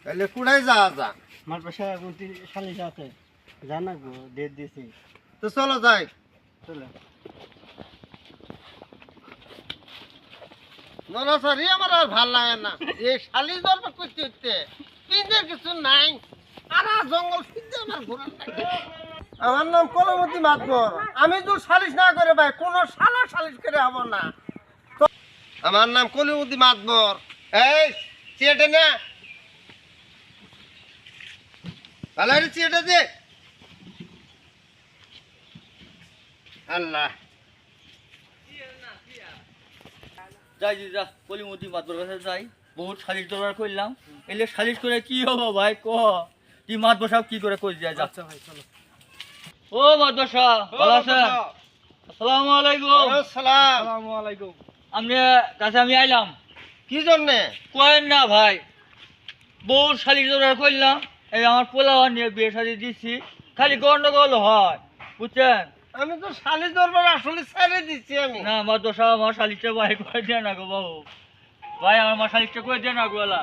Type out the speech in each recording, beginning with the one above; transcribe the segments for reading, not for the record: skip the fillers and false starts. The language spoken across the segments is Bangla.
তাহলে কুড়াই যা যা। আমার পাশে কোনটি সালিশ আছে জানা গো ডেট দিছি। তো চলো যাই। চলো নড়াচড়ি আমার আর ভাল লাগে না। এই শালি দরবার করতে হচ্ছে পিঁধের কিছু নাই। সারা জঙ্গল পিঁধে আমার ঘোরার লাগে। আমার নাম কলমতি মাতবর। আমি তো সালিশ না করে ভাই কোন শালা সালিশ করে হব না। আমার নাম কলিমতি মাতবর। এই চেটে না ভালো চেটে দে। আল্লাহ যাই যা কলিমতি মাতবর কাছে যাই, বহুত সালিশ দরবার করলাম, এলে সালিশ করে কি হবো ভাই ক? কি মাতবর সাহেব কি করে কই যায়? যাচ্ছে ভাই চলো। ও মাতবর সাহেব ভালো আছেন? আসসালামু আলাইকুম। সালাম। আসসালামু আলাইকুম। আপনি কাছে আমি আইলাম কি জন্যে? কয়েন না ভাই, বহুত সালিশ দরবার করলাম, এই আমার পোলাও নিয়ে বিয়ে শাদি দিচ্ছি, খালি গন্ডগোল হয় বুঝছেন? আমি তো শালিশ দরবার আসলে ছেড়ে দিচ্ছি আমি। না মাতবর সাহেব আমার শালিশটা ভাই করে দেয় না গো বাবু, ভাই আমার শালিশটা করে দেয় না গোলা।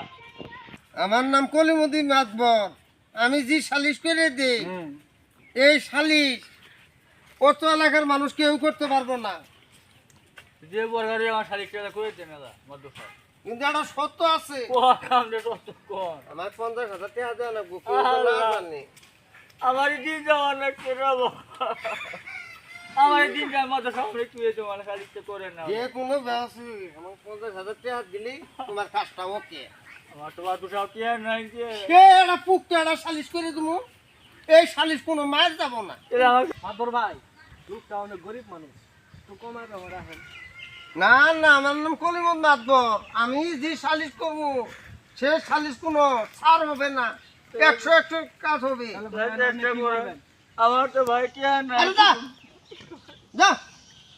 আমার নাম কলিমুদ্দিন মাতবর। আমি যে সালিশ করে দিই এই সালিশ অত এলাকার মানুষ কেউ করতে পারবো না। যে বর্গারে আমার শালিশটা করে দেয় না মাতবর সাহেব। কিন্তু একটা সত্য আছে। আমার 50,000 টাকা দেওয়া লাগবো। কেউ তো না জানে। আমার দিন যাওয়ার না করবো, আমার দিন যাওয়ার মতো সামনে তুই তোমার শালিশটা করে না। যে কোনো ব্যবসা আমার 50,000 টাকা দিলেই তোমার কাজটা ওকে। আমার তো বাদু সাহেব কি আর নাই যে সে একটা পুকটা একটা সালিশ করে দেবো। এই সালিশ কোনো মার যাব না। এটা আমার মাতবর ভাই লোকটা অনেক গরিব মানুষ, তো কমাই দাও রাখেন। না না আমার নাম কলিমুদ্দিন মাতবর। আমি যে সালিশ করবো সে সালিশ কোনো ছাড় হবে না। 100 কাজ হবে। আমার তো ভাই কি আর নাই। আরে যা যা।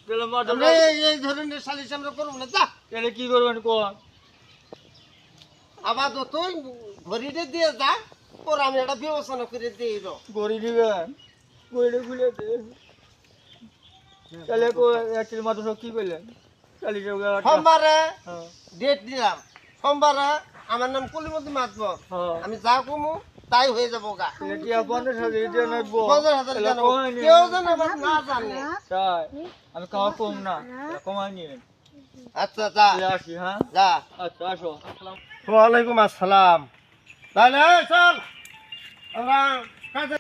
তাহলে মাতবর আমরা সাহেব এই ধরনের সালিশ আমরা করবো না। যা তাহলে কি করবেন কোন? আবার তুই ঘড়িটা দিয়ে যা। তোর আমি একটা ব্যবস্থা করে দিয়ে দাও। গড়ি দিবেন, গড়িটা খুলে দে। তাহলে একচুয়ালি মাতবর সাহেব কি করলেন? শালিশটা সোমবারে হ্যাঁ ডেট দিলাম। সোমবারে আমার নাম কলিমুদ্দিন মাতবর। হ্যাঁ আমি যা কমু তাই হয়ে যাবো গা। তাহলে কি 50,000 দিয়ে নেবো? 50,000 তাহলে জানো কমাই নিন। কেউ যেন আবার না জানে। তাই আমি খাওয়া কম না, তাহলে কমাই নিন। আচ্ছা যা তাহলে আসি হ্যাঁ। যা। আচ্ছা আসো। ওয়ালাইকুম আসসালাম। তাহলে চল আমরা কাজে